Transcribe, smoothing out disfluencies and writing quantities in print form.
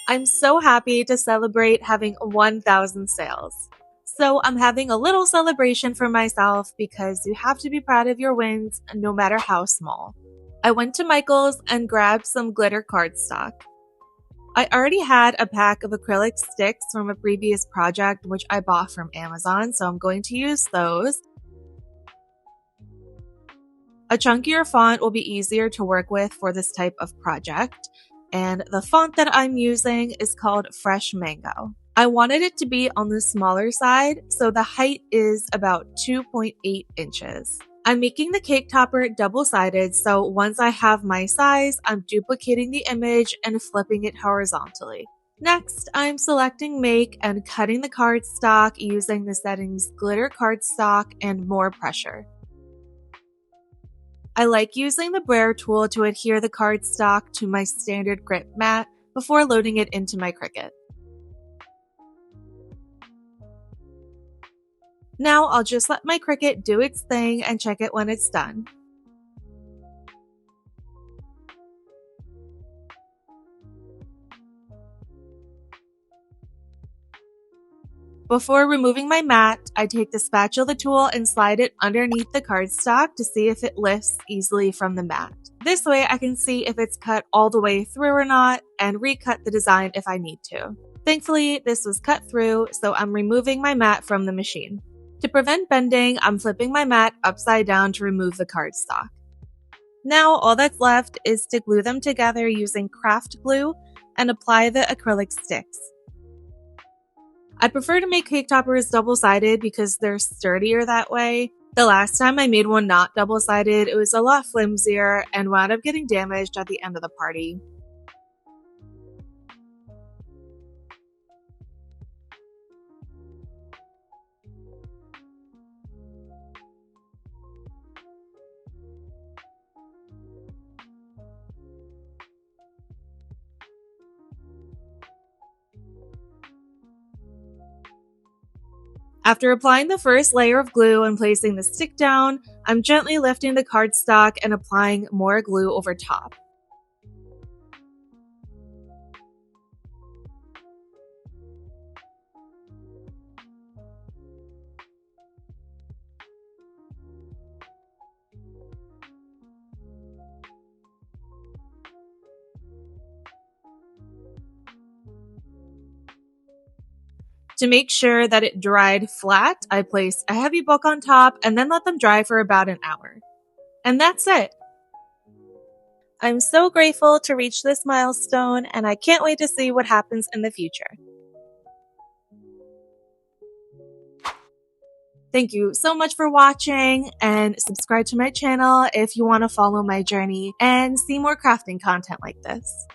I'm so happy to celebrate having 1,000 sales. So I'm having a little celebration for myself because you have to be proud of your wins no matter how small. I went to Michael's and grabbed some glitter cardstock. I already had a pack of acrylic sticks from a previous project which I bought from Amazon, so I'm going to use those. A chunkier font will be easier to work with for this type of project, and the font that I'm using is called Fresh Mango. I wanted it to be on the smaller side, so the height is about 2.8 inches. I'm making the cake topper double-sided, so once I have my size, I'm duplicating the image and flipping it horizontally. Next, I'm selecting Make and cutting the cardstock using the settings Glitter Cardstock and More Pressure. I like using the brayer tool to adhere the cardstock to my standard grip mat before loading it into my CRICUT. Now I'll just let my CRICUT do its thing and check it when it's done. Before removing my mat, I take the spatula tool and slide it underneath the cardstock to see if it lifts easily from the mat. This way I can see if it's cut all the way through or not and recut the design if I need to. Thankfully, this was cut through, so I'm removing my mat from the machine. To prevent bending, I'm flipping my mat upside down to remove the cardstock. Now all that's left is to glue them together using craft glue and apply the acrylic sticks. I prefer to make cake toppers double-sided because they're sturdier that way. The last time I made one not double-sided, it was a lot flimsier and wound up getting damaged at the end of the party. After applying the first layer of glue and placing the stick down, I'm gently lifting the cardstock and applying more glue over top. To make sure that it dried flat, I placed a heavy book on top and then let them dry for about an hour. And that's it! I'm so grateful to reach this milestone, and I can't wait to see what happens in the future. Thank you so much for watching, and subscribe to my channel if you want to follow my journey and see more crafting content like this.